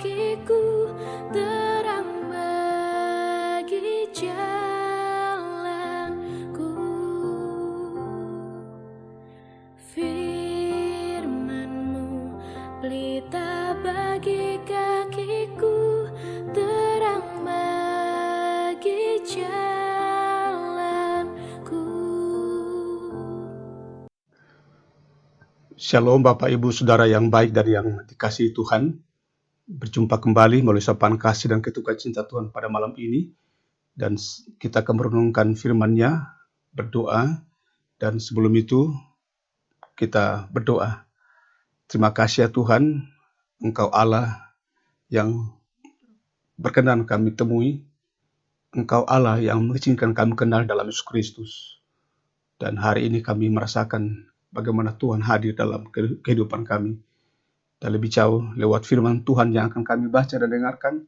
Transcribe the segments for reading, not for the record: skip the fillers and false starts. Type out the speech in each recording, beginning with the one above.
kakiku, terang bagi jalanku. Firman-Mu pelita bagi kakiku, terang bagi jalanku. Shalom Bapak Ibu Saudara yang baik dan yang dikasihi Tuhan. Berjumpa kembali melalui sapaan kasih dan ketukan cinta Tuhan pada malam ini. Dan kita akan merenungkan firman-Nya, berdoa, dan sebelum itu kita berdoa. Terima kasih ya Tuhan, Engkau Allah yang berkenan kami temui. Engkau Allah yang mengizinkan kami kenal dalam Yesus Kristus. Dan hari ini kami merasakan bagaimana Tuhan hadir dalam kehidupan kami. Dan lebih jauh lewat firman Tuhan yang akan kami baca dan dengarkan,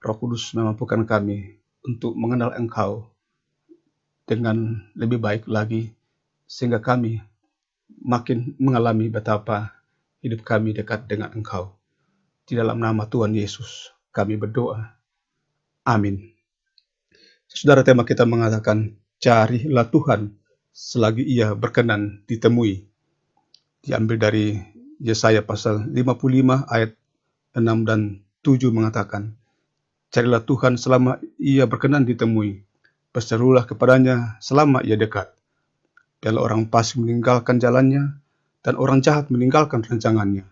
Roh Kudus memampukan kami untuk mengenal Engkau dengan lebih baik lagi, sehingga kami makin mengalami betapa hidup kami dekat dengan Engkau. Di dalam nama Tuhan Yesus kami berdoa. Amin. Saudara, tema kita mengatakan, carilah Tuhan selagi Ia berkenan ditemui. Diambil dari Yesaya pasal 55 ayat 6 dan 7 mengatakan, carilah Tuhan selama Ia berkenan ditemui, berserulah kepadanya selama Ia dekat. Biarlah orang fasik meninggalkan jalannya, dan orang jahat meninggalkan rancangannya.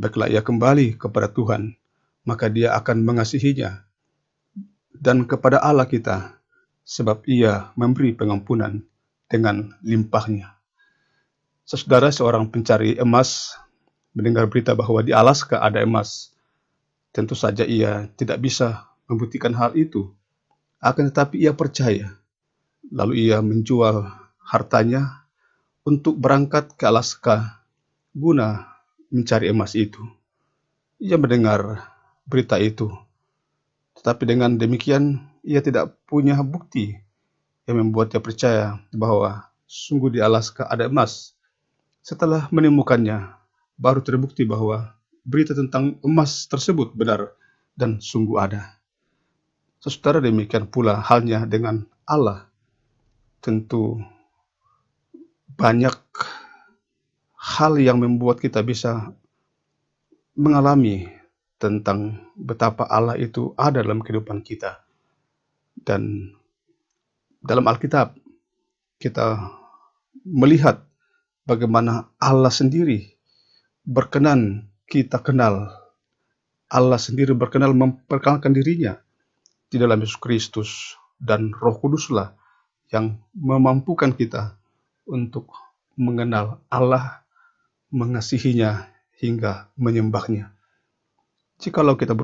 Baiklah ia kembali kepada Tuhan, maka Dia akan mengasihinya, dan kepada Allah kita, sebab Ia memberi pengampunan dengan limpahnya. Saudara, seorang pencari emas mendengar berita bahwa di Alaska ada emas. Tentu saja ia tidak bisa membuktikan hal itu. Akan tetapi ia percaya. Lalu ia menjual hartanya untuk berangkat ke Alaska guna mencari emas itu. Ia mendengar berita itu. Tetapi dengan demikian ia tidak punya bukti yang membuat dia percaya bahwa sungguh di Alaska ada emas. Setelah menemukannya, baru terbukti bahwa berita tentang emas tersebut benar dan sungguh ada. Saudara, demikian pula halnya dengan Allah. Tentu banyak hal yang membuat kita bisa mengalami tentang betapa Allah itu ada dalam kehidupan kita. Dan dalam Alkitab kita melihat bagaimana Allah sendiri berkenan kita kenal. Allah sendiri berkenan memperkenalkan dirinya di dalam Yesus Kristus, dan Roh Kuduslah yang memampukan kita untuk mengenal Allah, mengasihinya hingga menyembahnya. Jikalau kita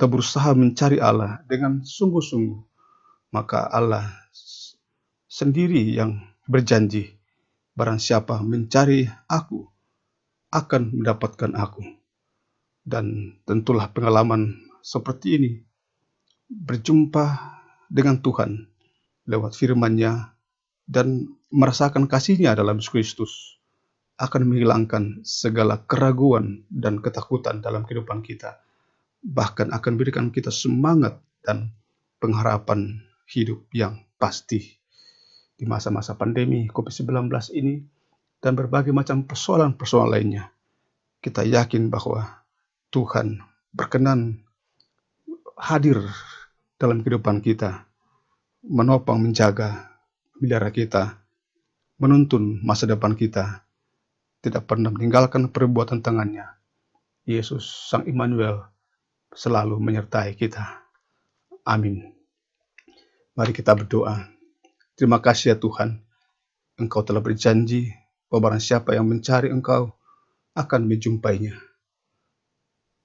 berusaha mencari Allah dengan sungguh-sungguh, maka Allah sendiri yang berjanji, barang siapa mencari aku akan mendapatkan aku. Dan tentulah pengalaman seperti ini, berjumpa dengan Tuhan lewat firman-Nya dan merasakan kasih-Nya dalam Yesus Kristus, akan menghilangkan segala keraguan dan ketakutan dalam kehidupan kita. Bahkan akan berikan kita semangat dan pengharapan hidup yang pasti. Di masa-masa pandemi COVID-19 ini dan berbagai macam persoalan-persoalan lainnya, kita yakin bahwa Tuhan berkenan hadir dalam kehidupan kita, menopang, menjaga, memelihara kita, menuntun masa depan kita, tidak pernah meninggalkan perbuatan tangannya. Yesus Sang Immanuel selalu menyertai kita. Amin. Mari kita berdoa. Terima kasih ya Tuhan, Engkau telah berjanji bahwa barang siapa yang mencari Engkau akan menjumpainya.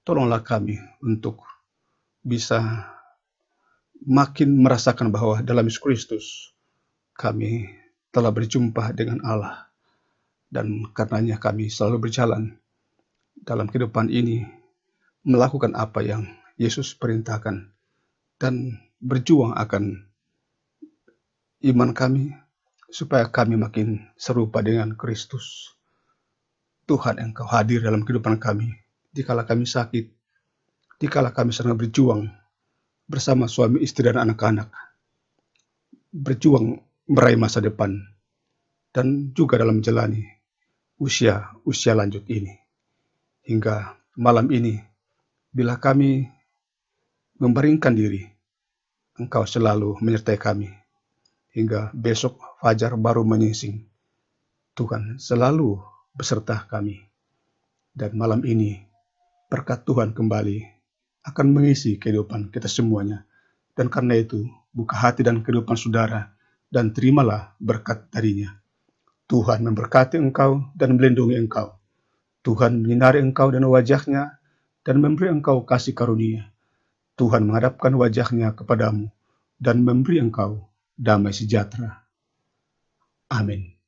Tolonglah kami untuk bisa makin merasakan bahwa dalam Yesus Kristus kami telah berjumpa dengan Allah, dan karenanya kami selalu berjalan dalam kehidupan ini melakukan apa yang Yesus perintahkan dan berjuang akan iman kami supaya kami makin serupa dengan Kristus. Tuhan, Engkau hadir dalam kehidupan kami dikala kami sakit, dikala kami sedang berjuang bersama suami istri dan anak-anak, berjuang meraih masa depan, dan juga dalam menjalani usia lanjut ini. Hingga malam ini, bila kami membaringkan diri, Engkau selalu menyertai kami. Hingga besok fajar baru menyingsing, Tuhan selalu beserta kami. Dan malam ini, berkat Tuhan kembali akan mengisi kehidupan kita semuanya. Dan karena itu, buka hati dan kehidupan saudara, dan terimalah berkat darinya. Tuhan memberkati engkau dan melindungi engkau. Tuhan menyinari engkau dan wajahnya, dan memberi engkau kasih karunia. Tuhan menghadapkan wajahnya kepadamu, dan memberi engkau damai sejahtera. Amin.